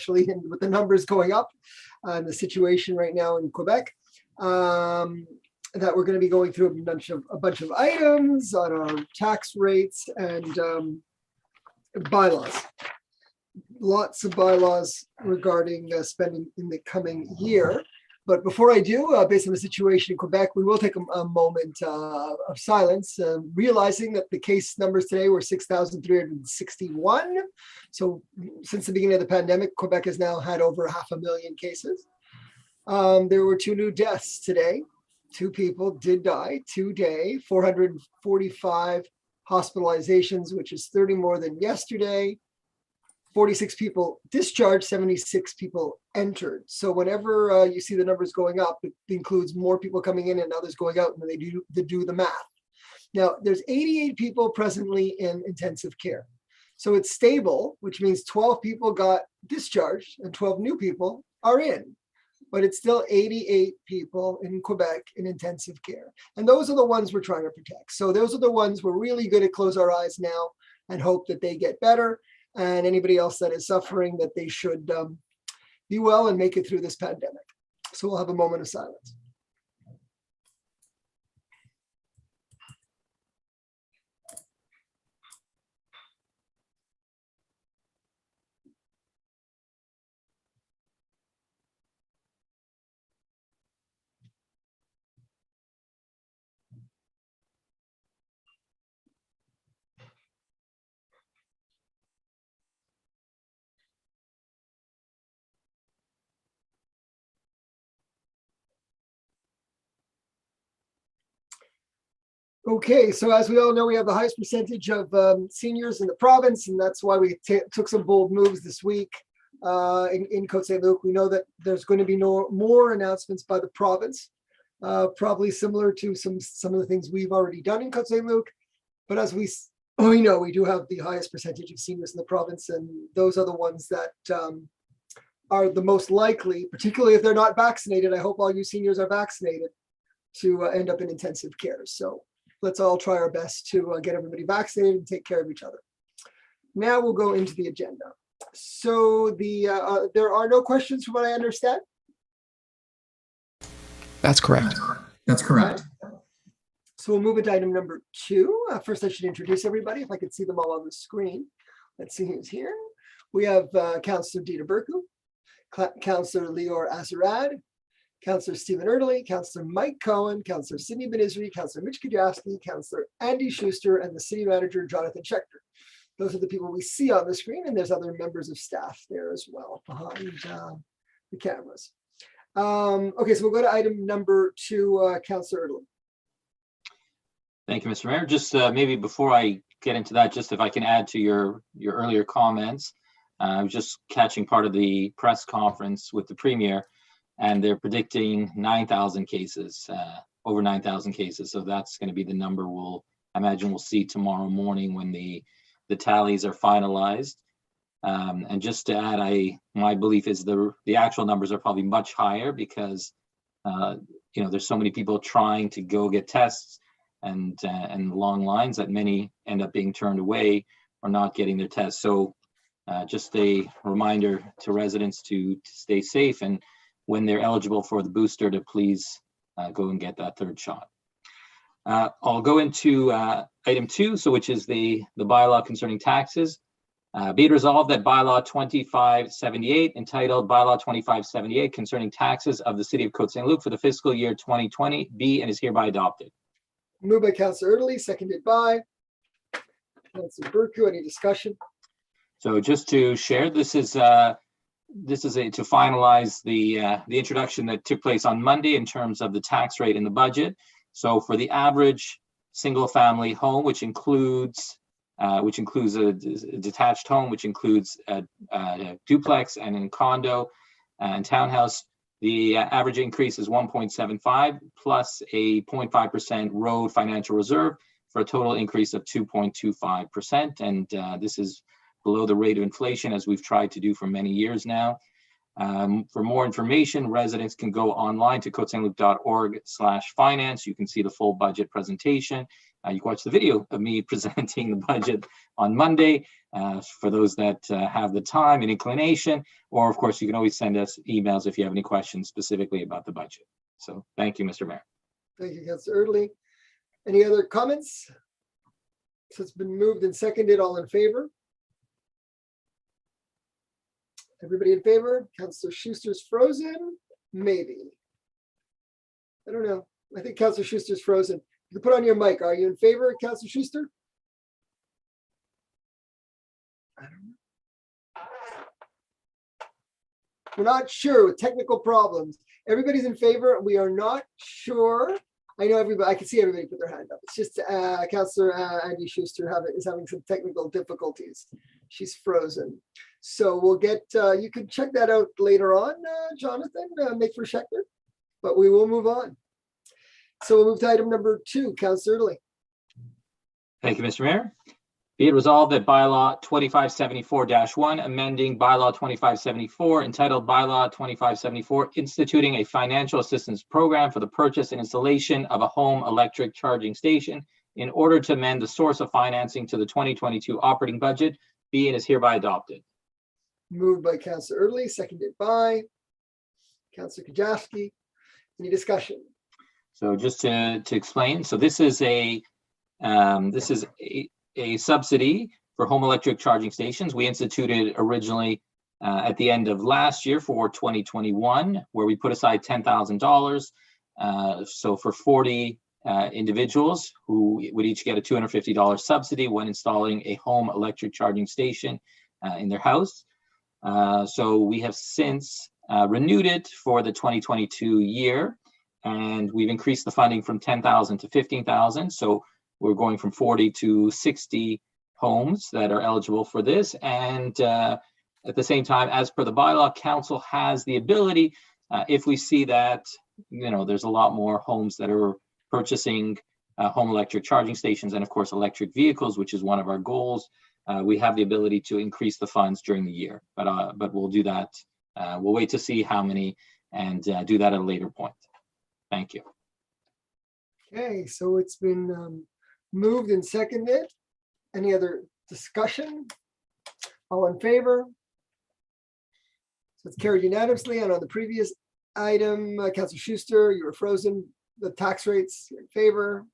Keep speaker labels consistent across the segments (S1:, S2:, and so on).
S1: especially with the numbers going up and the situation right now in Quebec, that we're going to be going through a bunch of items on our tax rates and bylaws. Lots of bylaws regarding spending in the coming year. But before I do, based on the situation in Quebec, we will take a moment of silence, realizing that the case numbers today were 6,361. So since the beginning of the pandemic, Quebec has now had over 500,000 cases. There were 2 new deaths today. 2 people did die today, 445 hospitalizations, which is 30 more than yesterday. 46 people discharged, 76 people entered. So whenever you see the numbers going up, it includes more people coming in and others going out, and they do the math. Now, there's 88 people presently in intensive care. So it's stable, which means 12 people got discharged and 12 new people are in. But it's still 88 people in Quebec in intensive care. And those are the ones we're trying to protect. So those are the ones we're really going to close our eyes now and hope that they get better. And anybody else that is suffering, that they should be well and make it through this pandemic. So we'll have a moment of silence. Okay, so as we all know, we have the highest percentage of seniors in the province, and that's why we took some bold moves this week in Côte Saint-Luc. We know that there's going to be more announcements by the province, probably similar to some of the things we've already done in Côte Saint-Luc. But as we know, we do have the highest percentage of seniors in the province, and those are the ones that are the most likely, particularly if they're not vaccinated. I hope all you seniors are vaccinated to end up in intensive care. So let's all try our best to get everybody vaccinated and take care of each other. Now we'll go into the agenda. So there are no questions from what I understand?
S2: That's correct.
S3: That's correct.
S1: So we'll move into item number 2. First, I should introduce everybody, if I could see them all on the screen. Let's see who's here. We have Councillor Dita Burku, Councillor Lior Azarad, Councillor Stephen Erdely, Councillor Mike Cohen, Councillor Sydney Benizri, Councillor Mitch Kudowski, Councillor Andy Schuster, and the City Manager, Jonathan Schechter. Those are the people we see on the screen, and there's other members of staff there as well behind the cameras. Okay, so we'll go to item number 2, Councillor Erdely.
S4: Thank you, Mr. Mayor. Just maybe before I get into that, just if I can add to your earlier comments, I was just catching part of the press conference with the Premier, and they're predicting 9,000 cases, over 9,000 cases. So that's going to be the number I imagine we'll see tomorrow morning when the tallies are finalized. And just to add, my belief is the actual numbers are probably much higher because there's so many people trying to go get tests and long lines that many end up being turned away or not getting their tests. So just a reminder to residents to stay safe, and when they're eligible for the booster, to please go and get that 3rd shot. I'll go into item 2, which is the bylaw concerning taxes. Be it resolved that bylaw 2578, entitled bylaw 2578 concerning taxes of the City of Côte Saint-Luc for the fiscal year 2020, be and is hereby adopted.
S1: Moved by Councillor Erdely, seconded by Councillor Burku. Any discussion?
S4: So just to share, this is to finalize the introduction that took place on Monday in terms of the tax rate in the budget. So for the average single-family home, which includes a detached home, which includes a duplex and a condo and townhouse, the average increase is 1.75 plus a 0.5% road financial reserve for a total increase of 2.25%. And this is below the rate of inflation, as we've tried to do for many years now. For more information, residents can go online to cotesaintluc.org/finance. You can see the full budget presentation, you can watch the video of me presenting the budget on Monday for those that have the time and inclination, or of course, you can always send us emails if you have any questions specifically about the budget. So thank you, Mr. Mayor.
S1: Thank you, Councillor Erdely. Any other comments? So it's been moved and seconded. All in favor? Everybody in favor? Councillor Schuster's frozen? Maybe. I don't know. I think Councillor Schuster's frozen. You can put on your mic. Are you in favor, Councillor Schuster? I don't know. We're not sure with technical problems. Everybody's in favor. We are not sure. I know everybody. I can see everybody put their hand up. It's just Councillor Andy Schuster is having some technical difficulties. She's frozen. So we'll get. You can check that out later on, Jonathan. Make for Schechter. But we will move on. So we'll move to item number 2, Councillor Erdely.
S4: Thank you, Mr. Mayor. Be it resolved that bylaw 2574-1, amending bylaw 2574, entitled bylaw 2574, instituting a financial assistance program for the purchase and installation of a home electric charging station in order to amend the source of financing to the 2022 operating budget, be and is hereby adopted.
S1: Moved by Councillor Erdely, seconded by Councillor Kajewski. Any discussion?
S4: So just to explain, so this is a subsidy for home electric charging stations. We instituted originally at the end of last year for 2021, where we put aside $10,000. So for 40 individuals who would each get a $250 subsidy when installing a home electric charging station in their house. So we have since renewed it for the 2022 year, and we've increased the funding from 10,000 to 15,000. So we're going from 40 to 60 homes that are eligible for this. And at the same time, as per the bylaw, council has the ability, if we see that, there's a lot more homes that are purchasing home electric charging stations and of course, electric vehicles, which is one of our goals. We have the ability to increase the funds during the year, but we'll do that. We'll wait to see how many and do that at a later point. Thank you.
S1: Okay, so it's been moved and seconded. Any other discussion? All in favor? So it's carried unanimously. And on the previous item, Councillor Schuster, you were frozen. The tax rates, you're in favor.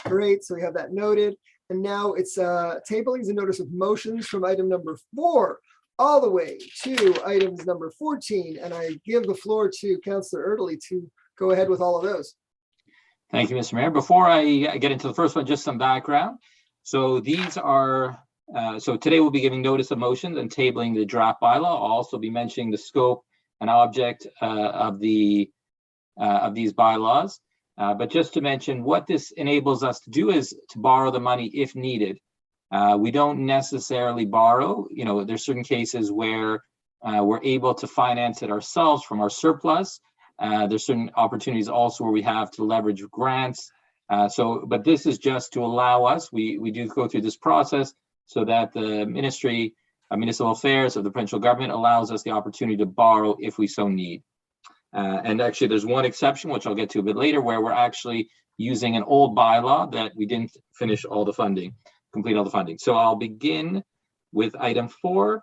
S1: Great, so we have that noted. And now it's tabling the notice of motions from item number 4 all the way to items number 14. And I give the floor to Councillor Erdely to go ahead with all of those.
S4: Thank you, Mr. Mayor. Before I get into the first one, just some background. So these are, so today we'll be giving notice of motions and tabling the draft bylaw. I'll also be mentioning the scope and object of these bylaws. But just to mention, what this enables us to do is to borrow the money if needed. We don't necessarily borrow. There's certain cases where we're able to finance it ourselves from our surplus. There's certain opportunities also where we have to leverage grants. But this is just to allow us, we do go through this process so that the Ministry of Municipal Affairs of the provincial government allows us the opportunity to borrow if we so need. And actually there's one exception, which I'll get to a bit later, where we're actually using an old bylaw that we didn't finish all the funding, complete all the funding. So I'll begin with item 4.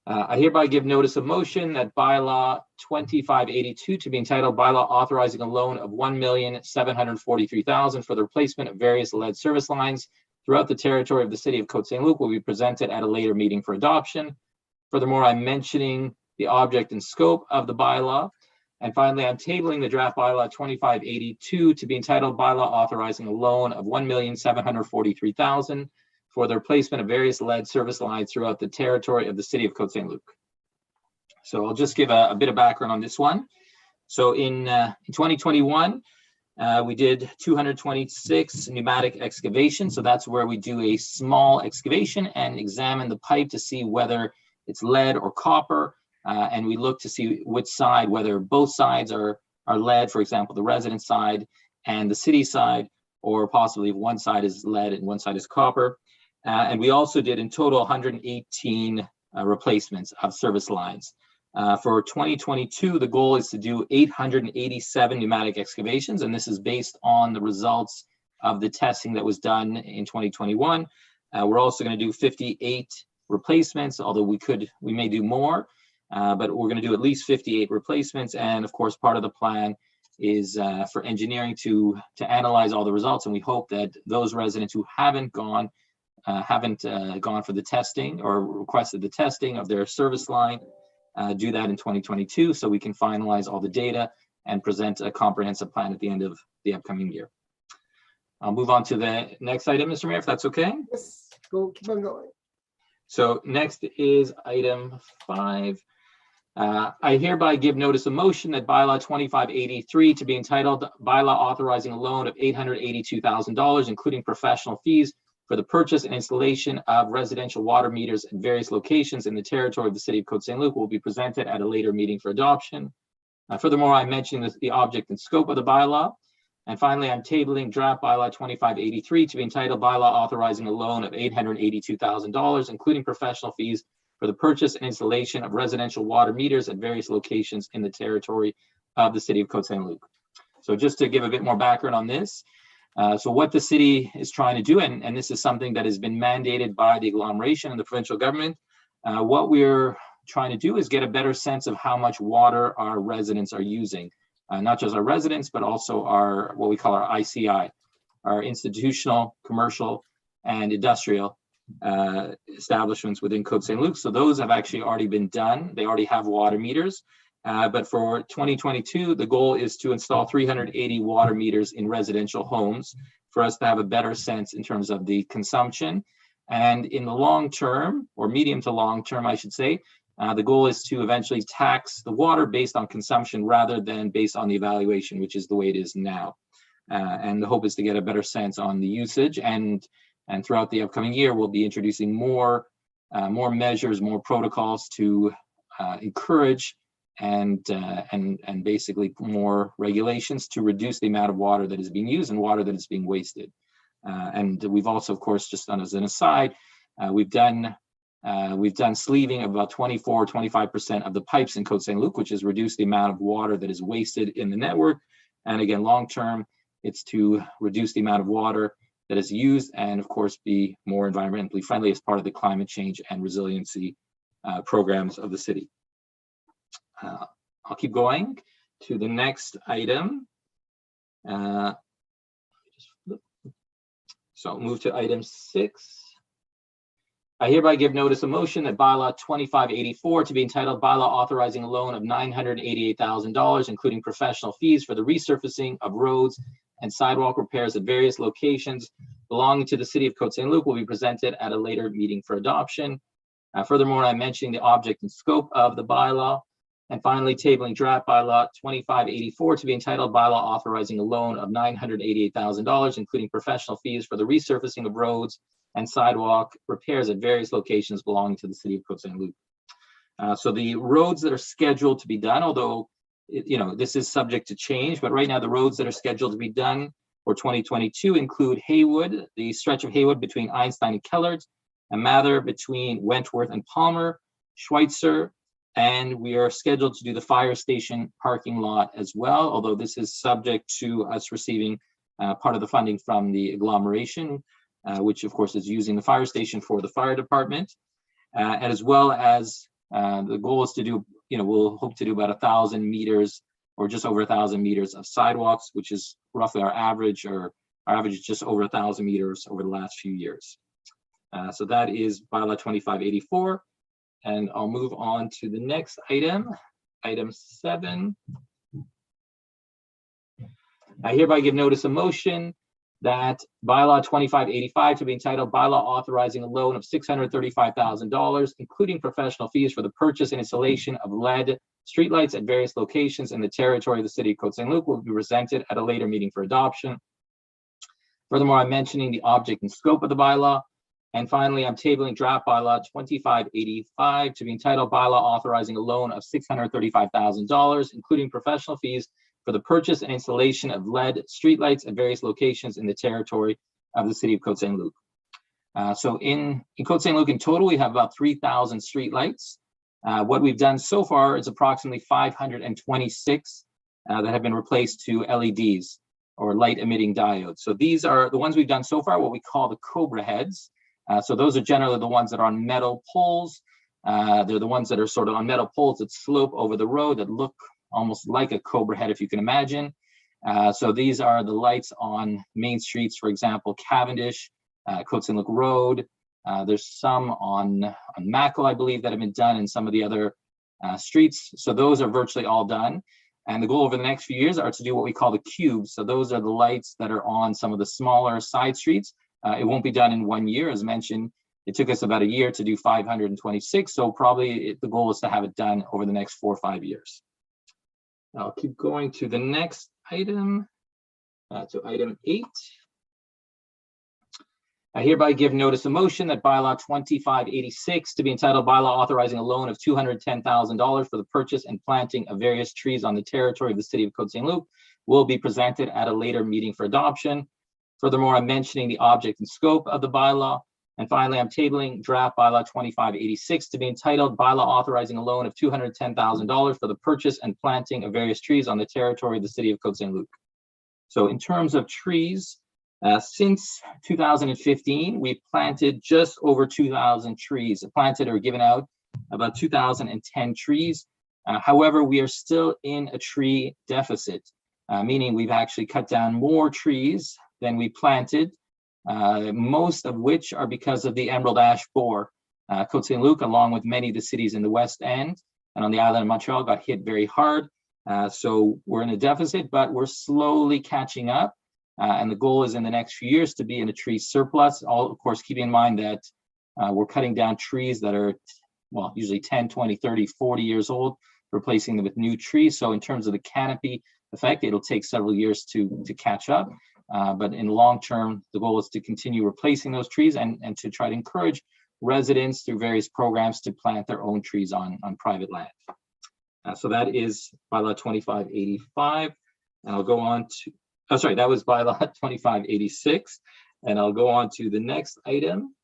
S4: I hereby give notice of motion that bylaw 2582 to be entitled bylaw authorizing a loan of $1,743,000 for the replacement of various lead service lines throughout the territory of the city of Côte Saint-Luc will be presented at a later meeting for adoption. Furthermore, I'm mentioning the object and scope of the bylaw. And finally, I'm tabling the draft bylaw 2582 to be entitled bylaw authorizing a loan of $1,743,000 for the replacement of various lead service lines throughout the territory of the city of Côte Saint-Luc. So I'll just give a bit of background on this one. So in 2021, we did 226 pneumatic excavations. So that's where we do a small excavation and examine the pipe to see whether it's lead or copper. And we look to see which side, whether both sides are lead, for example, the resident side and the city side, or possibly one side is lead and one side is copper. And we also did in total 118 replacements of service lines. For 2022, the goal is to do 887 pneumatic excavations, and this is based on the results of the testing that was done in 2021. We're also going to do 58 replacements, although we may do more, but we're going to do at least 58 replacements. And of course, part of the plan is for engineering to analyze all the results, and we hope that those residents who haven't gone for the testing or requested the testing of their service line do that in 2022, so we can finalize all the data and present a comprehensive plan at the end of the upcoming year. I'll move on to the next item, Mr. Mayor, if that's okay.
S1: Yes, keep on going.
S4: So next is item 5. I hereby give notice of motion that bylaw 2583 to be entitled bylaw authorizing a loan of $882,000, including professional fees for the purchase and installation of residential water meters at various locations in the territory of the city of Côte Saint-Luc will be presented at a later meeting for adoption. Furthermore, I mentioned the object and scope of the bylaw. And finally, I'm tabling draft bylaw 2583 to be entitled bylaw authorizing a loan of $882,000, including professional fees for the purchase and installation of residential water meters at various locations in the territory of the city of Côte Saint-Luc. So just to give a bit more background on this, so what the city is trying to do, and this is something that has been mandated by the agglomeration and the provincial government, what we're trying to do is get a better sense of how much water our residents are using. Not just our residents, but also our, what we call our ICI, our institutional, commercial, and industrial establishments within Côte Saint-Luc. So those have actually already been done. They already have water meters. But for 2022, the goal is to install 380 water meters in residential homes for us to have a better sense in terms of the consumption. And in the long term, or medium to long term, I should say, the goal is to eventually tax the water based on consumption rather than based on the evaluation, which is the way it is now. And the hope is to get a better sense on the usage. And throughout the upcoming year, we'll be introducing more measures, more protocols to encourage and basically more regulations to reduce the amount of water that is being used and water that is being wasted. And we've also, of course, just done as an aside, we've done sleeving of about 25% of the pipes in Côte Saint-Luc, which has reduced the amount of water that is wasted in the network. And again, long term, it's to reduce the amount of water that is used and, of course, be more environmentally friendly as part of the climate change and resiliency programs of the city. I'll keep going to the next item. So I'll move to item 6. I hereby give notice of motion that bylaw 2584 to be entitled bylaw authorizing a loan of $988,000, including professional fees for the resurfacing of roads and sidewalk repairs at various locations belonging to the city of Côte Saint-Luc will be presented at a later meeting for adoption. Furthermore, I'm mentioning the object and scope of the bylaw. And finally, tabling draft bylaw 2584 to be entitled bylaw authorizing a loan of $988,000, including professional fees for the resurfacing of roads and sidewalk repairs at various locations belonging to the city of Côte Saint-Luc. So the roads that are scheduled to be done, although this is subject to change, but right now the roads that are scheduled to be done for 2022 include Haywood, the stretch of Haywood between Einstein and Kellert, and Mather between Wentworth and Palmer, Schweitzer, and we are scheduled to do the fire station parking lot as well, although this is subject to us receiving part of the funding from the agglomeration, which of course is using the fire station for the fire department, and as well as the goal is to do, we'll hope to do about 1,000 meters or just over 1,000 meters of sidewalks, which is roughly our average, or our average is just over 1,000 meters over the last few years. So that is bylaw 2584. And I'll move on to the next item, item 7. I hereby give notice of motion that bylaw 2585 to be entitled bylaw authorizing a loan of $635,000, including professional fees for the purchase and installation of LED streetlights at various locations in the territory of the city of Côte Saint-Luc will be presented at a later meeting for adoption. Furthermore, I'm mentioning the object and scope of the bylaw. And finally, I'm tabling draft bylaw 2585 to be entitled bylaw authorizing a loan of $635,000, including professional fees for the purchase and installation of LED streetlights at various locations in the territory of the city of Côte Saint-Luc. So in Côte Saint-Luc in total, we have about 3,000 streetlights. What we've done so far is approximately 526 that have been replaced to LEDs, or light emitting diodes. So these are the ones we've done so far, what we call the Cobra heads. So those are generally the ones that are on metal poles. They're the ones that are sort of on metal poles that slope over the road that look almost like a Cobra head, if you can imagine. So these are the lights on main streets, for example, Cavendish, Côte Saint-Luc Road. There's some on Mackle, I believe, that have been done in some of the other streets. So those are virtually all done. And the goal over the next few years are to do what we call the cubes. So those are the lights that are on some of the smaller side streets. It won't be done in 1 year, as mentioned. It took us about a year to do 526. So probably the goal is to have it done over the next 4 or 5 years. I'll keep going to the next item, to item 8. I hereby give notice of motion that bylaw 2586 to be entitled bylaw authorizing a loan of $210,000 for the purchase and planting of various trees on the territory of the city of Côte Saint-Luc will be presented at a later meeting for adoption. Furthermore, I'm mentioning the object and scope of the bylaw. And finally, I'm tabling draft bylaw 2586 to be entitled bylaw authorizing a loan of $210,000 for the purchase and planting of various trees on the territory of the city of Côte Saint-Luc. So in terms of trees, since 2015, we've planted just over 2,000 trees, planted or given out about 2,010 trees. However, we are still in a tree deficit, meaning we've actually cut down more trees than we planted, most of which are because of the emerald ash borer. Côte Saint-Luc, along with many of the cities in the West End and on the island of Montreal, got hit very hard. So we're in a deficit, but we're slowly catching up. And the goal is in the next few years to be in a tree surplus. All, of course, keeping in mind that we're cutting down trees that are, well, usually 10, 20, 30, 40 years old, replacing them with new trees. So in terms of the canopy effect, it'll take several years to catch up. But in the long term, the goal is to continue replacing those trees and to try to encourage residents through various programs to plant their own trees on private land. So that is bylaw 2585. And I'll go on to, oh, sorry, that was bylaw 2586. And I'll go on to the next item.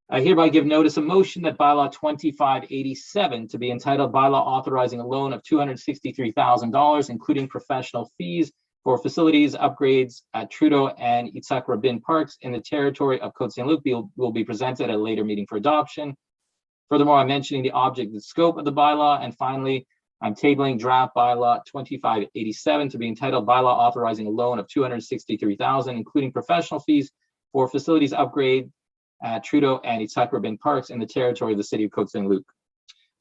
S4: I hereby give notice of motion that bylaw 2587 to be entitled bylaw authorizing a loan of $263,000, including professional fees for facilities upgrades at Trudeau and Itzhak Rabin parks in the territory of Côte Saint-Luc will be presented at a later meeting for adoption. Furthermore, I'm mentioning the object and scope of the bylaw. And finally, I'm tabling draft bylaw 2587 to be entitled bylaw authorizing a loan of $263,000, including professional fees for facilities upgrade at Trudeau and Itzhak Rabin parks in the territory of the city of Côte Saint-Luc.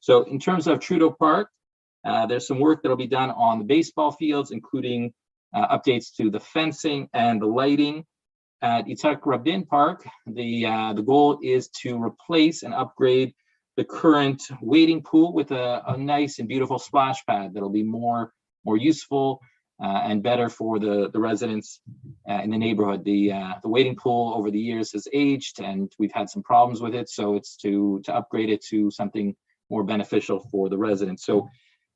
S4: So in terms of Trudeau Park, there's some work that'll be done on the baseball fields, including updates to the fencing and the lighting. At Itzhak Rabin Park, the goal is to replace and upgrade the current wading pool with a nice and beautiful splash pad that'll be more useful and better for the residents in the neighborhood. The wading pool over the years has aged and we've had some problems with it. So it's to upgrade it to something more beneficial for the residents. So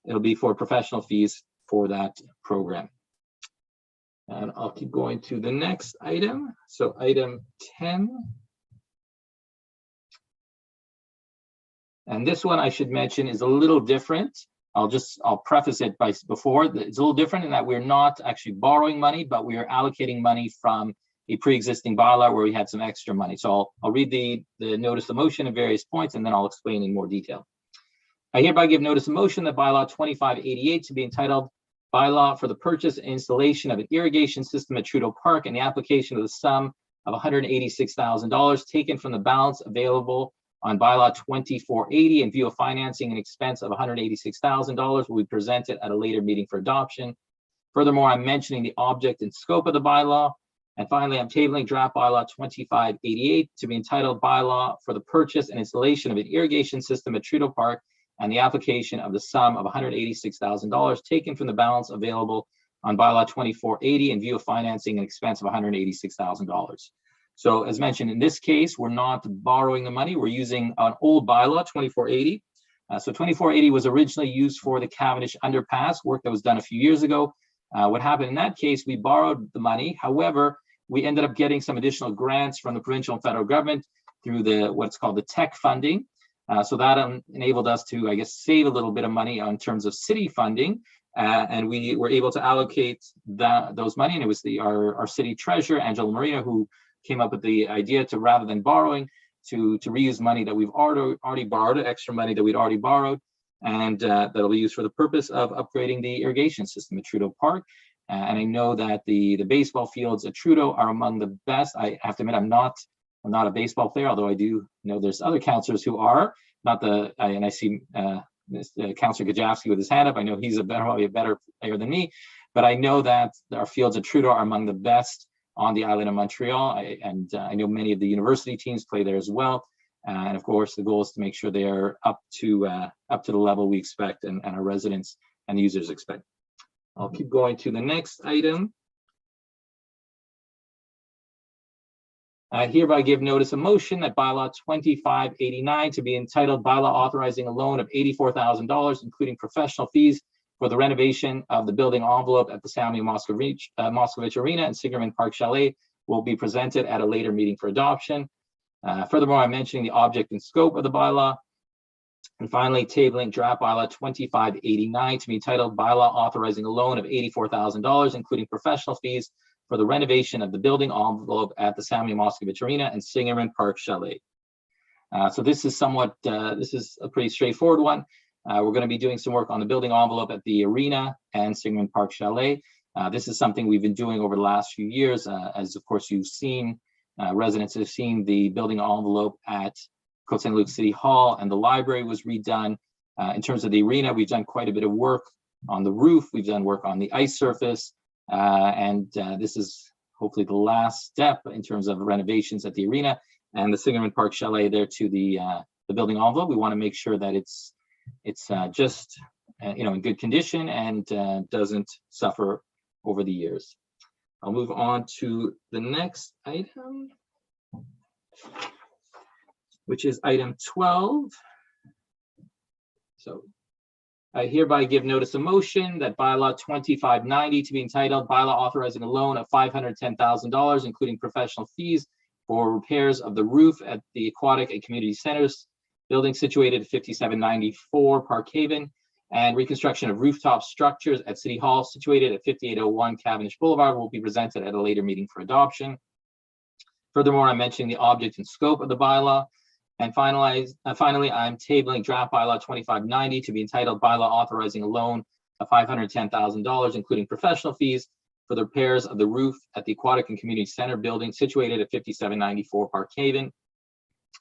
S4: it'll be for professional fees for that program. And I'll keep going to the next item. So item 10. And this one I should mention is a little different. I'll preface it by before, it's a little different in that we're not actually borrowing money, but we are allocating money from a pre-existing bylaw where we had some extra money. So I'll read the notice of motion at various points and then I'll explain in more detail. I hereby give notice of motion that bylaw 2588 to be entitled bylaw for the purchase and installation of an irrigation system at Trudeau Park and the application of the sum of $186,000 taken from the balance available on bylaw 2480 in view of financing an expense of $186,000 will be presented at a later meeting for adoption. Furthermore, I'm mentioning the object and scope of the bylaw. And finally, I'm tabling draft bylaw 2588 to be entitled bylaw for the purchase and installation of an irrigation system at Trudeau Park and the application of the sum of $186,000 taken from the balance available on bylaw 2480 in view of financing an expense of $186,000. So as mentioned, in this case, we're not borrowing the money. We're using an old bylaw, 2480. So 2480 was originally used for the Cavendish underpass, work that was done a few years ago. What happened in that case, we borrowed the money. However, we ended up getting some additional grants from the provincial and federal government through what's called the tech funding. So that enabled us to, I guess, save a little bit of money in terms of city funding. And we were able to allocate those money. And it was our city treasurer, Angela Marina, who came up with the idea to, rather than borrowing, to reuse money that we've already borrowed, extra money that we'd already borrowed, and that'll be used for the purpose of upgrading the irrigation system at Trudeau Park. And I know that the baseball fields at Trudeau are among the best. I have to admit, I'm not a baseball player, although I do know there's other councillors who are. And I see Councillor Gajewski with his hand up. I know he's probably a better player than me, but I know that our fields at Trudeau are among the best on the island of Montreal. I know many of the university teams play there as well. And of course, the goal is to make sure they are up to the level we expect and our residents and users expect. I'll keep going to the next item. I hereby give notice of motion that bylaw 2589 to be entitled bylaw authorizing a loan of $84,000, including professional fees for the renovation of the building envelope at the Sammy Moscovich Arena and Singerman Park Chalet will be presented at a later meeting for adoption. Furthermore, I'm mentioning the object and scope of the bylaw. And finally, tabling draft bylaw 2589 to be entitled bylaw authorizing a loan of $84,000, including professional fees for the renovation of the building envelope at the Sammy Moscovich Arena and Singerman Park Chalet. So this is a pretty straightforward one. We're going to be doing some work on the building envelope at the arena and Singerman Park Chalet. This is something we've been doing over the last few years. As of course you've seen, residents have seen the building envelope at Côte Saint-Luc City Hall, and the library was redone. In terms of the arena, we've done quite a bit of work on the roof. We've done work on the ice surface. And this is hopefully the last step in terms of renovations at the arena and the Singerman Park Chalet there to the building envelope. We want to make sure that it's just in good condition and doesn't suffer over the years. I'll move on to the next item, which is item 12. So I hereby give notice of motion that bylaw 2590 to be entitled bylaw authorizing a loan of $510,000, including professional fees for repairs of the roof at the Aquatic and Community Centers building situated at 5794 Park Haven, and reconstruction of rooftop structures at City Hall situated at 5801 Cavendish Boulevard will be presented at a later meeting for adoption. Furthermore, I'm mentioning the object and scope of the bylaw. And finally, I'm tabling draft bylaw 2590 to be entitled bylaw authorizing a loan of $510,000, including professional fees for the repairs of the roof at the Aquatic and Community Center building situated at 5794 Park Haven,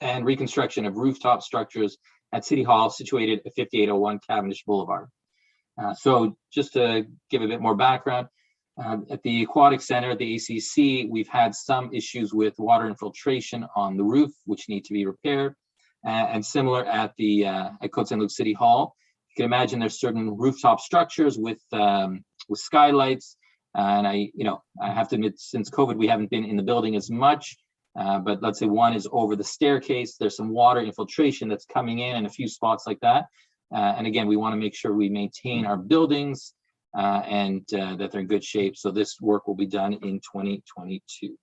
S4: and reconstruction of rooftop structures at City Hall situated at 5801 Cavendish Boulevard. So just to give a bit more background, at the Aquatic Center, the ACC, we've had some issues with water infiltration on the roof, which need to be repaired. And similar at Côte Saint-Luc City Hall, you can imagine there's certain rooftop structures with skylights. And I have to admit, since COVID, we haven't been in the building as much. But let's say one is over the staircase. There's some water infiltration that's coming in a few spots like that. And again, we want to make sure we maintain our buildings and that they're in good shape. So this work will be done in 2022.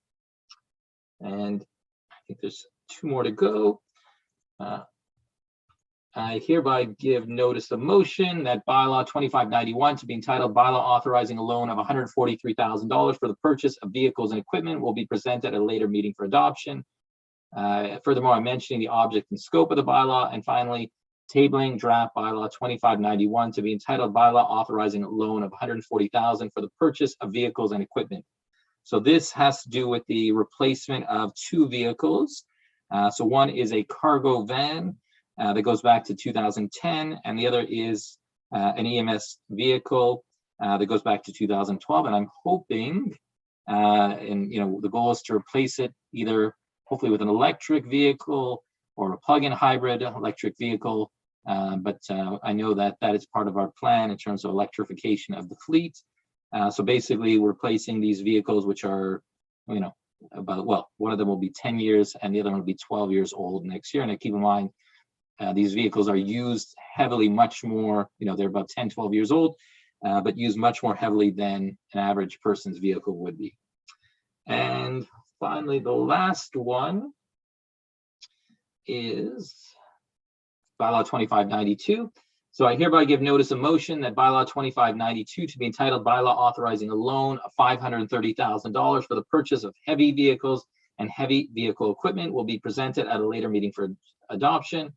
S4: And I think there's 2 more to go. I hereby give notice of motion that bylaw 2591 to be entitled bylaw authorizing a loan of $143,000 for the purchase of vehicles and equipment will be presented at a later meeting for adoption. Furthermore, I'm mentioning the object and scope of the bylaw. And finally, tabling draft bylaw 2591 to be entitled bylaw authorizing a loan of $140,000 for the purchase of vehicles and equipment. So this has to do with the replacement of 2 vehicles. So one is a cargo van that goes back to 2010, and the other is an EMS vehicle that goes back to 2012. And I'm hoping, the goal is to replace it either hopefully with an electric vehicle or a plug-in hybrid electric vehicle. But I know that is part of our plan in terms of electrification of the fleet. So basically, we're replacing these vehicles, which are, one of them will be 10 years and the other one will be 12 years old next year. And I keep in mind, these vehicles are used heavily, much more, they're about 10, 12 years old, but used much more heavily than an average person's vehicle would be. And finally, the last one is bylaw 2592. So I hereby give notice of motion that bylaw 2592 to be entitled bylaw authorizing a loan of $530,000 for the purchase of heavy vehicles and heavy vehicle equipment will be presented at a later meeting for adoption.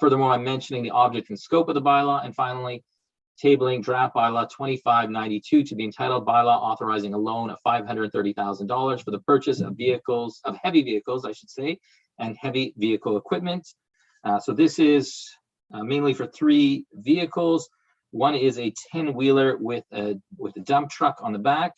S4: Furthermore, I'm mentioning the object and scope of the bylaw. And finally, tabling draft bylaw 2592 to be entitled bylaw authorizing a loan of $530,000 for the purchase of vehicles, of heavy vehicles, I should say, and heavy vehicle equipment. So this is mainly for 3 vehicles. One is a 10-wheeler with a dump truck on the back.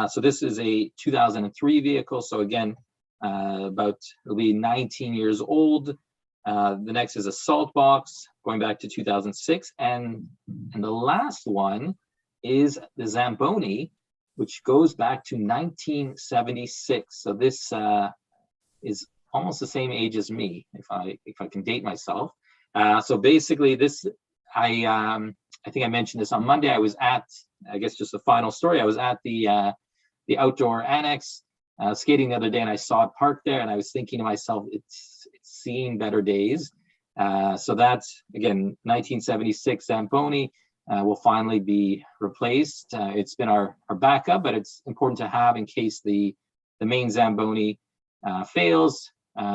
S4: So this is a 2003 vehicle. So again, it'll be 19 years old. The next is a salt box going back to 2006. And the last one is the Zamboni, which goes back to 1976. So this is almost the same age as me, if I can date myself. So basically this, I think I mentioned this on Monday. I was at, I guess just the final story, I was at the outdoor annex skating the other day, and I saw it parked there, and I was thinking to myself, it's seen better days. So that's, again, 1976 Zamboni will finally be replaced. It's been our backup, but it's important to have in case the main Zamboni fails.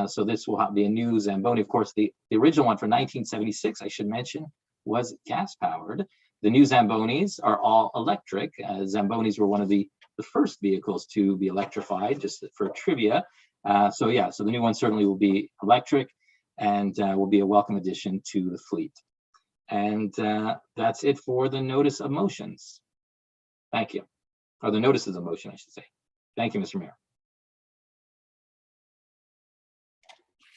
S4: So this will be a new Zamboni. Of course, the original one for 1976, I should mention, was gas powered. The new Zambonis are all electric. Zambonis were one of the first vehicles to be electrified, just for trivia. So yeah, so the new one certainly will be electric and will be a welcome addition to the fleet. And that's it for the notice of motions. Thank you. Or the notices of motion, I should say. Thank you, Mr. Mayor.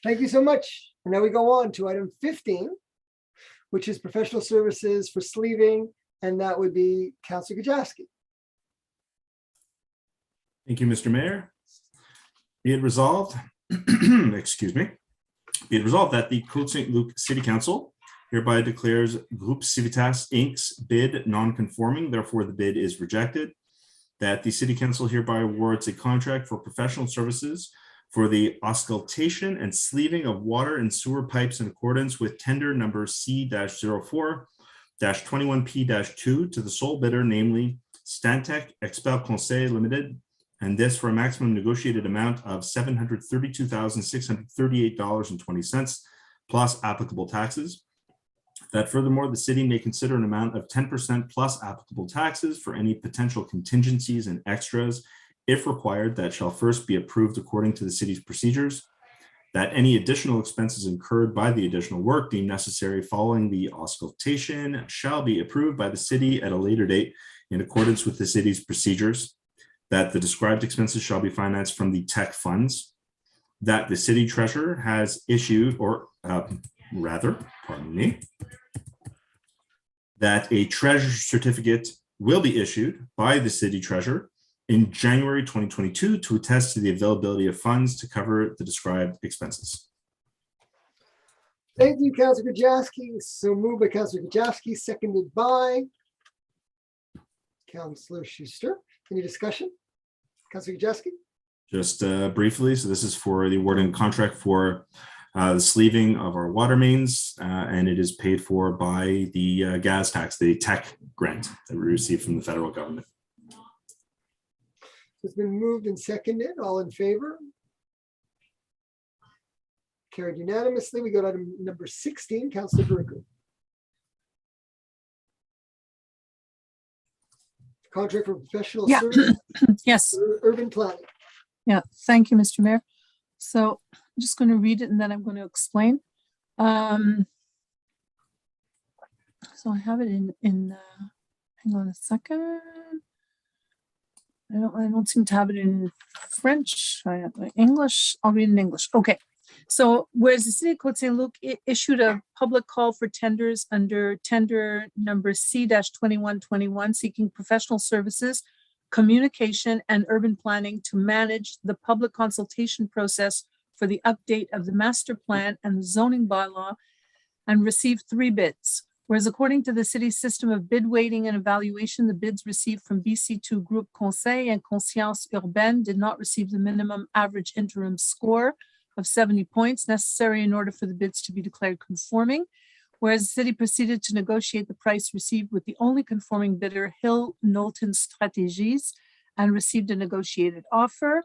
S1: Thank you so much. And now we go on to item 15, which is professional services for sleeving, and that would be Councilor Gajewski.
S2: Thank you, Mr. Mayor. Be it resolved, excuse me, be it resolved that the Côte Saint-Luc City Council hereby declares Groupe Civitas Inc.'s bid non-conforming, therefore the bid is rejected. That the City Council hereby awards a contract for professional services for the auscultation and sleeving of water and sewer pipes in accordance with tender number C-04-21P-2 to the sole bidder, namely Stantec Expert Conseil Limited, and this for a maximum negotiated amount of $732,638.20 plus applicable taxes. That furthermore, the city may consider an amount of 10% plus applicable taxes for any potential contingencies and extras, if required, that shall first be approved according to the city's procedures. That any additional expenses incurred by the additional work deemed necessary following the auscultation shall be approved by the city at a later date in accordance with the city's procedures. That the described expenses shall be financed from the tech funds. That the city treasurer has issued, or rather, pardon me, that a treasurer certificate will be issued by the city treasurer in January 2022 to attest to the availability of funds to cover the described expenses.
S1: Thank you, Councilor Gajewski. So moved by Councilor Gajewski, seconded by Councilor Schuster. Any discussion? Councilor Gajewski?
S2: Just briefly, so this is for the awarding contract for the sleeving of our water mains, and it is paid for by the gas tax, the tech grant that we received from the federal government.
S1: It's been moved and seconded. All in favor? Carried unanimously. We go to item number 16, Councilor Berger. Contract for professional service.
S3: Yes.
S1: Urban planning.
S3: Yeah. Thank you, Mr. Mayor. So I'm just going to read it and then I'm going to explain. So I have it in hang on a second. I don't seem to have it in French. I have English. I'll read in English. Okay. So whereas the city of Côte Saint-Luc issued a public call for tenders under tender number C-2121 seeking professional services, communication, and urban planning to manage the public consultation process for the update of the master plan and the zoning bylaw, and received 3 bids. Whereas according to the city's system of bid weighting and evaluation, the bids received from BC2 Group Conseil and Conscience Urbaine did not receive the minimum average interim score of 70 points necessary in order for the bids to be declared conforming. Whereas the city proceeded to negotiate the price received with the only conforming bidder, Hill Knowlton Strategies, and received a negotiated offer.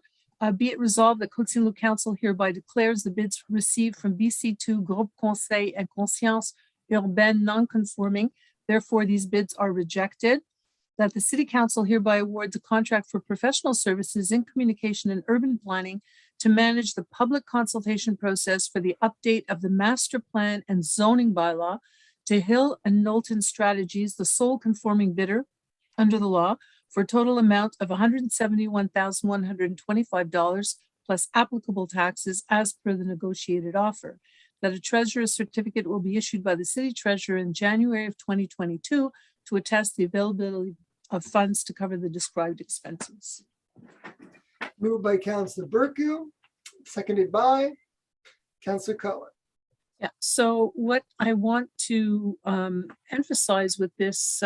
S3: Be it resolved that Côte Saint-Luc Council hereby declares the bids received from BC2, Groupe Conseil, and Conscience Urbaine non-conforming. Therefore, these bids are rejected. That the City Council hereby awards a contract for professional services in communication and urban planning to manage the public consultation process for the update of the master plan and zoning bylaw to Hill and Knowlton Strategies, the sole conforming bidder under the law, for a total amount of $171,125 plus applicable taxes as per the negotiated offer. That a treasurer's certificate will be issued by the city treasurer in January of 2022 to attest the availability of funds to cover the described expenses.
S1: Moved by Councillor Burku, seconded by Councillor Cohen.
S3: Yeah, so what I want to emphasize with this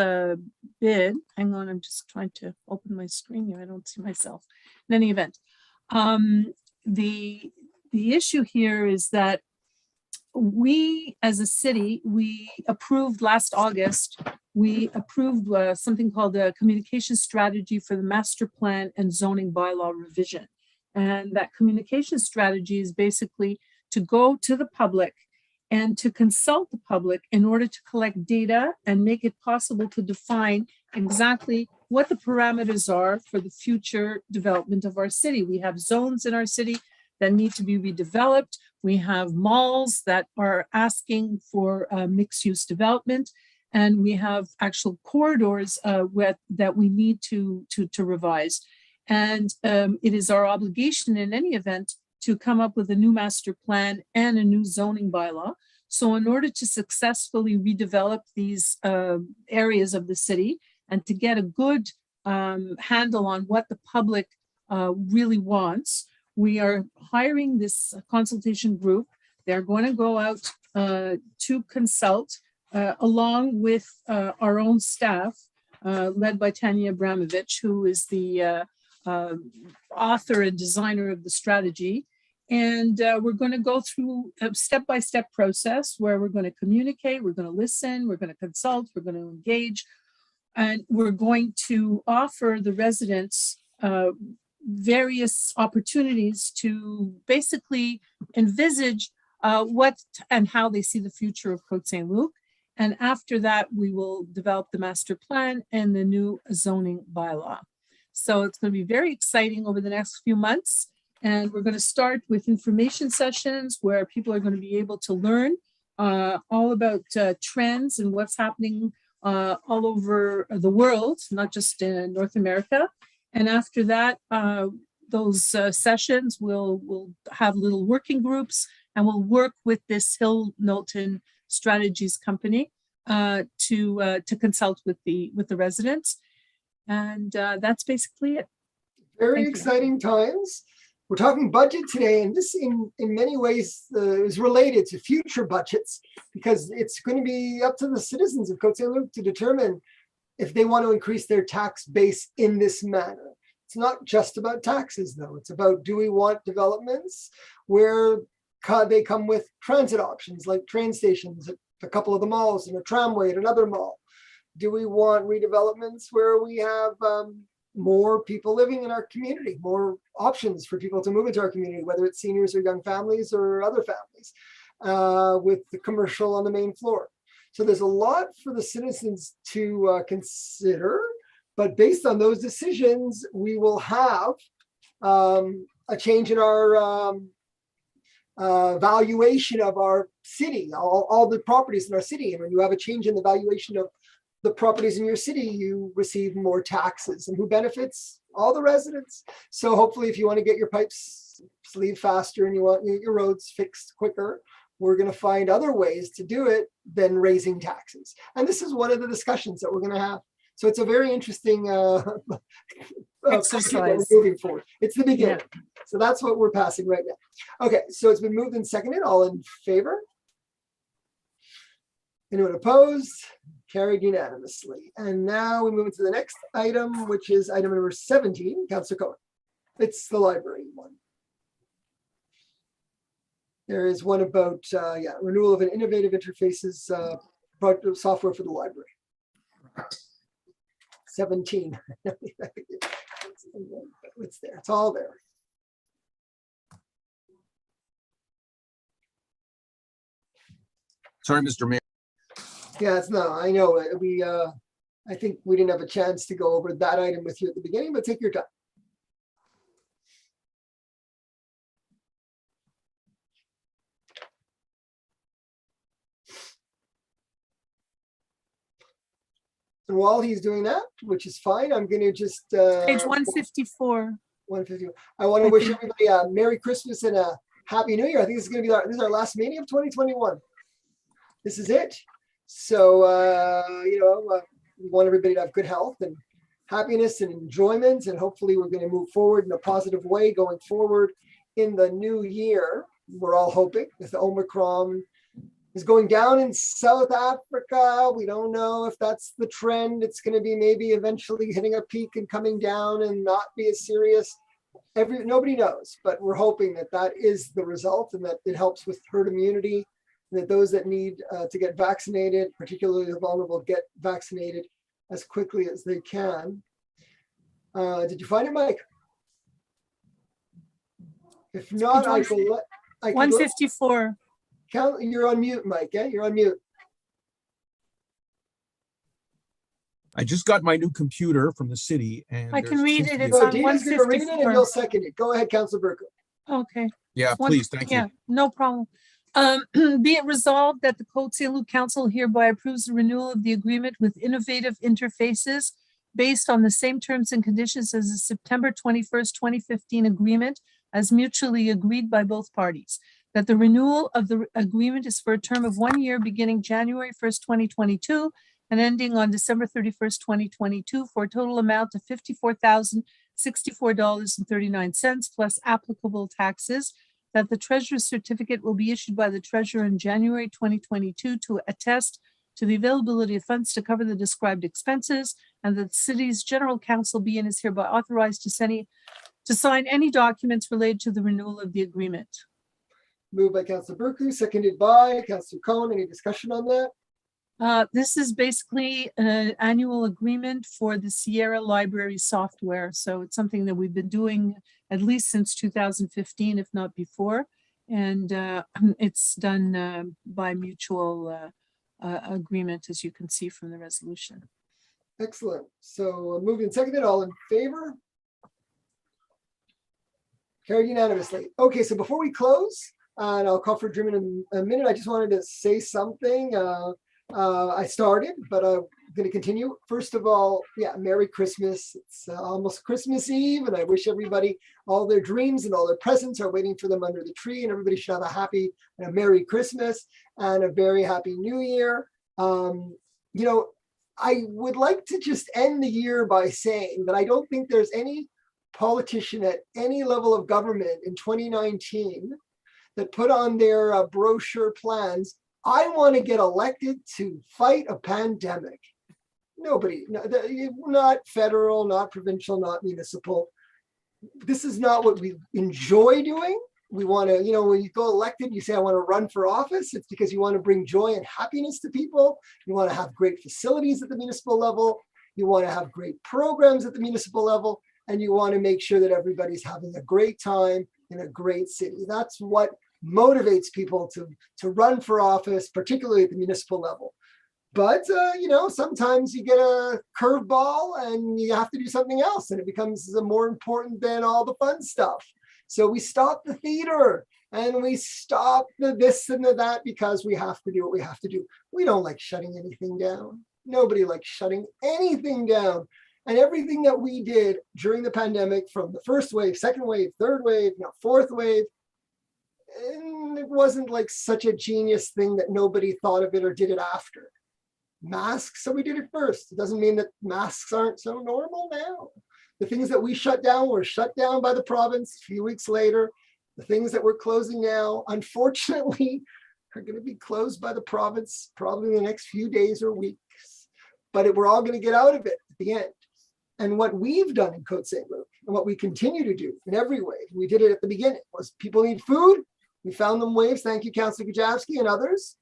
S3: bid, hang on, I'm just trying to open my screen here. I don't see myself. In any event, the issue here is that we as a city, we approved last August, we approved something called a communication strategy for the master plan and zoning bylaw revision. And that communication strategy is basically to go to the public and to consult the public in order to collect data and make it possible to define exactly what the parameters are for the future development of our city. We have zones in our city that need to be redeveloped. We have malls that are asking for mixed-use development, and we have actual corridors that we need to revise. And it is our obligation in any event to come up with a new master plan and a new zoning bylaw. So in order to successfully redevelop these areas of the city and to get a good handle on what the public really wants, we are hiring this consultation group. They're going to go out to consult along with our own staff, led by Tanya Abramovich, who is the author and designer of the strategy. And we're going to go through a step-by-step process where we're going to communicate, we're going to listen, we're going to consult, we're going to engage, and we're going to offer the residents various opportunities to basically envisage what and how they see the future of Côte Saint-Luc. And after that, we will develop the master plan and the new zoning bylaw. So it's going to be very exciting over the next few months. And we're going to start with information sessions where people are going to be able to learn all about trends and what's happening all over the world, not just in North America. And after that, those sessions will have little working groups, and we'll work with this Hill Knowlton Strategies company to consult with the residents. And that's basically it.
S1: Very exciting times. We're talking budget today, and this in many ways is related to future budgets, because it's going to be up to the citizens of Côte Saint-Luc to determine if they want to increase their tax base in this manner. It's not just about taxes, though. It's about, do we want developments where they come with transit options like train stations at a couple of the malls and a tramway at another mall? Do we want redevelopments where we have more people living in our community, more options for people to move into our community, whether it's seniors or young families or other families, with the commercial on the main floor? So there's a lot for the citizens to consider, but based on those decisions, we will have a change in our valuation of our city, all the properties in our city. And when you have a change in the valuation of the properties in your city, you receive more taxes. And who benefits? All the residents. So hopefully, if you want to get your pipes sleeved faster and you want your roads fixed quicker, we're going to find other ways to do it than raising taxes. And this is one of the discussions that we're going to have. So it's a very interesting exercise moving forward. It's the beginning. Yeah. So that's what we're passing right now. Okay, so it's been moved and seconded. All in favor? Anyone opposed? Carried unanimously. And now we move into the next item, which is item number 17, Councillor Cohen. It's the library one. There is one about renewal of an innovative interfaces software for the library. 17. It's there. It's all there.
S5: Sorry, Mr. Mayor.
S1: Yeah, it's no. I know I think we didn't have a chance to go over that item with you at the beginning, but take your time. And while he's doing that, which is fine, I'm going to just
S3: Page 154.
S1: 150. I want to wish everybody a Merry Christmas and a Happy New Year. I think this is going to be this is our last meeting of 2021. This is it. So we want everybody to have good health and happiness and enjoyment, and hopefully we're going to move forward in a positive way going forward in the new year. We're all hoping with the Omicron is going down in South Africa. We don't know if that's the trend. It's going to be maybe eventually hitting a peak and coming down and not be as serious. Nobody knows, but we're hoping that that is the result and that it helps with herd immunity, and that those that need to get vaccinated, particularly the vulnerable, get vaccinated as quickly as they can. Did you find it, Mike? If not, I can
S3: 154.
S1: You're on mute, Mike. Yeah, you're on mute.
S5: I just got my new computer from the city, and
S3: I can
S5: there
S3: read
S5: seems
S3: it.
S5: to be
S3: It's
S5: a-
S3: on
S1: Dina's going to read it and
S3: 154.
S1: you'll second it. Go ahead, Councilor Burko.
S3: Okay.
S5: Yeah, please, thank you.
S3: Yeah, no problem. Be it resolved that the Côte Saint-Luc Council hereby approves the renewal of the agreement with Innovative Interfaces based on the same terms and conditions as the September 21st, 2015 agreement as mutually agreed by both parties. That the renewal of the agreement is for a term of 1 year beginning January 1st, 2022 and ending on December 31st, 2022 for a total amount of $54,064.39 plus applicable taxes. That the treasurer's certificate will be issued by the treasurer in January 2022 to attest to the availability of funds to cover the described expenses, and that the city's general counsel be and is hereby authorized to sign any documents related to the renewal of the agreement.
S1: Moved by Councilor Burko, seconded by Councilor Cohen. Any discussion on that?
S3: This is basically an annual agreement for the Sierra Library software. So it's something that we've been doing at least since 2015, if not before. And it's done by mutual agreement, as you can see from the resolution.
S1: Excellent. So moved and seconded, all in favor? Carried unanimously. Okay, so before we close, and I'll call for adjournment in a minute, I just wanted to say something. I started, but I'm going to continue. First of all, yeah, Merry Christmas. It's almost Christmas Eve, and I wish everybody all their dreams and all their presents are waiting for them under the tree, and everybody should have a happy and a Merry Christmas and a very happy New Year. I would like to just end the year by saying that I don't think there's any politician at any level of government in 2019 that put on their brochure plans, I want to get elected to fight a pandemic. Nobody, not federal, not provincial, not municipal. This is not what we enjoy doing. We want to, when you go elected, you say, I want to run for office. It's because you want to bring joy and happiness to people. You want to have great facilities at the municipal level. You want to have great programs at the municipal level. And you want to make sure that everybody's having a great time in a great city. That's what motivates people to run for office, particularly at the municipal level. But, sometimes you get a curveball and you have to do something else and it becomes more important than all the fun stuff. So we stop the theater and we stop the this and the that because we have to do what we have to do. We don't like shutting anything down. Nobody likes shutting anything down. And everything that we did during the pandemic, from the first wave, second wave, third wave, fourth wave, and it wasn't like such a genius thing that nobody thought of it or did it after. Masks, so we did it first. It doesn't mean that masks aren't so normal now. The things that we shut down were shut down by the province a few weeks later. The things that we're closing now, unfortunately, are going to be closed by the province probably in the next few days or weeks. But we're all going to get out of it at the end. And what we've done in Côte Saint-Luc, and what we continue to do in every way, we did it at the beginning, was people need food, We found them ways. Thank you, Councillor Gajewski and others.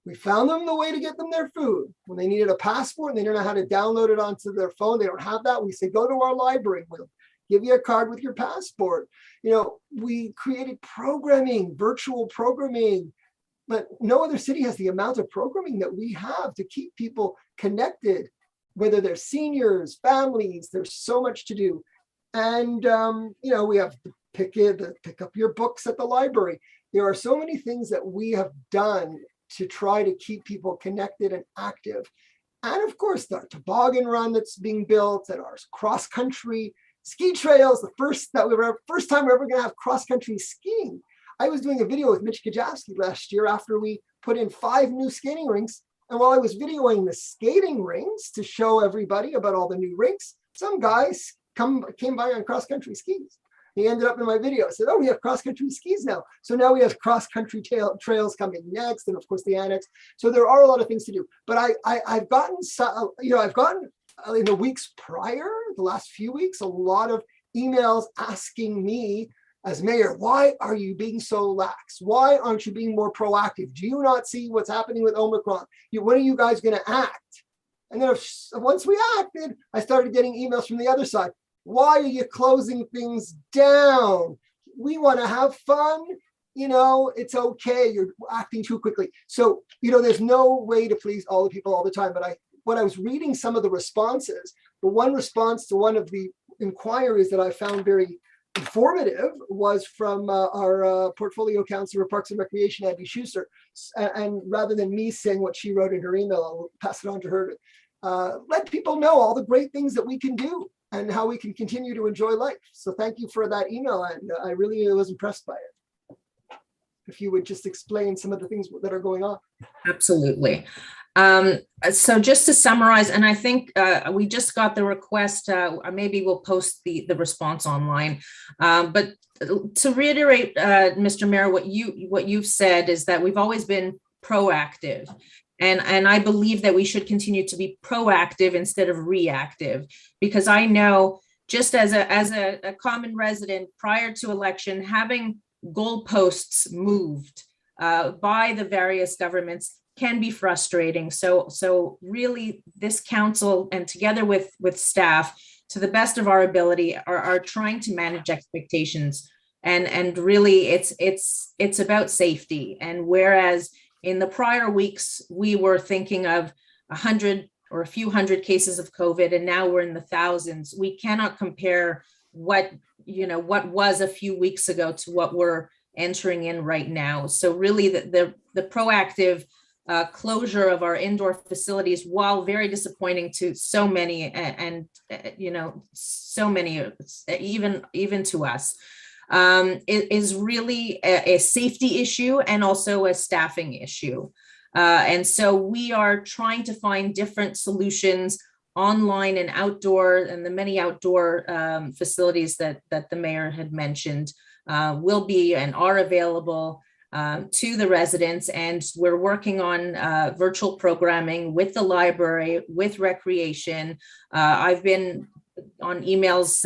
S1: We found them the way to get them their food. When they needed a passport and they don't know how to download it onto their phone, they don't have that. We say, go to our library. We'll give you a card with your passport. You know, we created programming, virtual programming, but no other city has the amount of programming that we have to keep people connected, whether they're seniors, families, there's so much to do. And, you know, we have to pick up your books at the library. There are so many things that we have done to try to keep people connected and active. And of course, the toboggan run that's being built and our cross-country ski trails, the first time we're ever going to have cross-country skiing. I was doing a video with Mitch Gajewski last year after we put in 5 new skating rinks. And while I was videoing the skating rinks to show everybody about all the new rinks, some guys came by on cross-country skis. He ended up in my video. I said, oh, we have cross-country skis now. So now we have cross-country trails coming next, and of course the annex. So there are a lot of things to do. But I've gotten, I've gotten in the weeks prior, the last few weeks, a lot of emails asking me as mayor, why are you being so lax? Why aren't you being more proactive? Do you not see what's happening with Omicron? When are you guys going to act? And then once we acted, I started getting emails from the other side. Why are you closing things down? We want to have fun. You know, it's okay. You're acting too quickly. So, you know, there's no way to please all the people all the time. But when I was reading some of the responses, the one response to one of the inquiries that I found very informative was from our portfolio counselor of Parks and Recreation, Abby Schuster. And rather than me saying what she wrote in her email, I'll pass it on to her to let people know all the great things that we can do and how we can continue to enjoy life. So thank you for that email. And I really was impressed by it. If you would just explain some of the things that are going on.
S6: Absolutely. So just to summarize, and I think we just got the request, maybe we'll post the response online. But to reiterate, Mr. Mayor, what you've said is that we've always been proactive. And I believe that we should continue to be proactive instead of reactive, because I know just as a common resident prior to election, having goalposts moved by the various governments can be frustrating. So really this council and together with staff, to the best of our ability, are trying to manage expectations. And really it's about safety. And whereas in the prior weeks, we were thinking of 100 or a few hundred cases of COVID, and now we're in the thousands. We cannot compare what was a few weeks ago to what we're entering in right now. So really the proactive closure of our indoor facilities, while very disappointing to so many, and so many, even to us, is really a safety issue and also a staffing issue. And so we are trying to find different solutions online and outdoor, and the many outdoor facilities that the mayor had mentioned will be and are available to the residents. And we're working on virtual programming with the library, with recreation. I've been on emails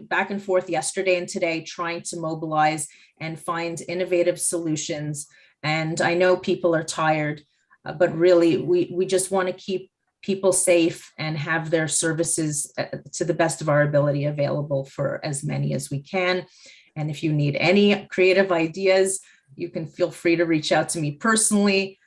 S6: back and forth yesterday and today, trying to mobilize and find innovative solutions. And I know people are tired, but really we just want to keep people safe and have their services to the best of our ability available for as many as we can. And if you need any creative ideas, you can feel free to reach out to me personally,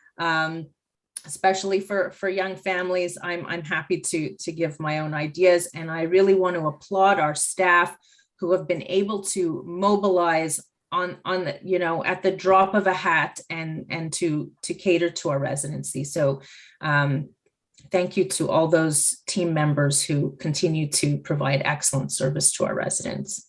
S6: especially for young families. I'm happy to give my own ideas. And I really want to applaud our staff who have been able to mobilize on at the drop of a hat and to cater to our residency. So thank you to all those team members who continue to provide excellent service to our residents.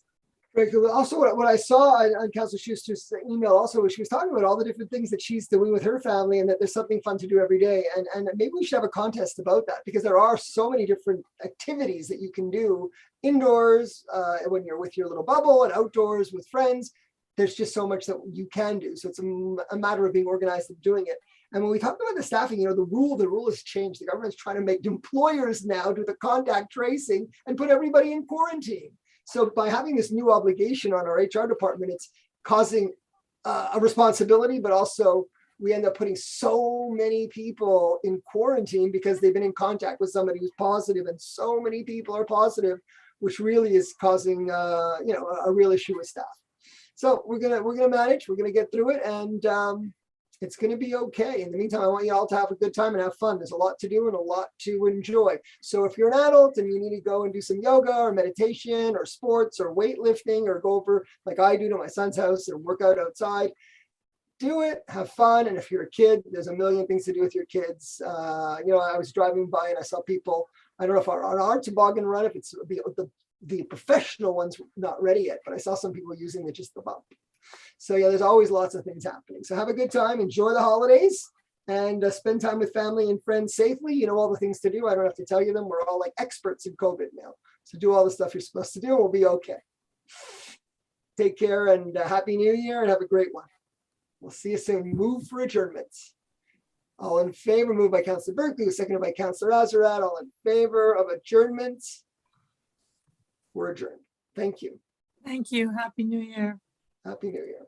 S1: Right. Also, what I saw on Councilor Schuster's email also was she was talking about all the different things that she's doing with her family, and that there's something fun to do every day. And maybe we should have a contest about that, because there are so many different activities that you can do indoors when you're with your little bubble, and outdoors with friends. There's just so much that you can do. So it's a matter of being organized and doing it. And when we talk about the staffing, the rule has changed. The government's trying to make employers now do the contact tracing and put everybody in quarantine. So by having this new obligation on our HR department, it's causing a responsibility, but also we end up putting so many people in quarantine because they've been in contact with somebody who's positive, and so many people are positive, which really is causing a real issue with staff. So we're gonna manage. We're gonna get through it, and it's gonna be okay. In the meantime, I want you all to have a good time and have fun. There's a lot to do and a lot to enjoy. So if you're an adult and you need to go and do some yoga or meditation or sports or weightlifting, or go over like I do to my son's house and work out outside, do it, have fun. And if you're a kid, there's a million things to do with your kids. I was driving by and I saw people, I don't know if on our toboggan run, if it's the professional ones not ready yet, but I saw some people using just the bump. So yeah, there's always lots of things happening. So have a good time, enjoy the holidays, and spend time with family and friends safely. You know all the things to do. I don't have to tell you them. We're all like experts in COVID now. So do all the stuff you're supposed to do, and we'll be okay. Take care, and Happy New Year, and have a great one. We'll see you soon. Move for adjournments. All in favor, moved by Councillor Berkeley, seconded by Councillor Azarat. All in favor of adjournments? We're adjourned. Thank you.
S3: Thank you. Happy New Year.
S1: Happy New Year.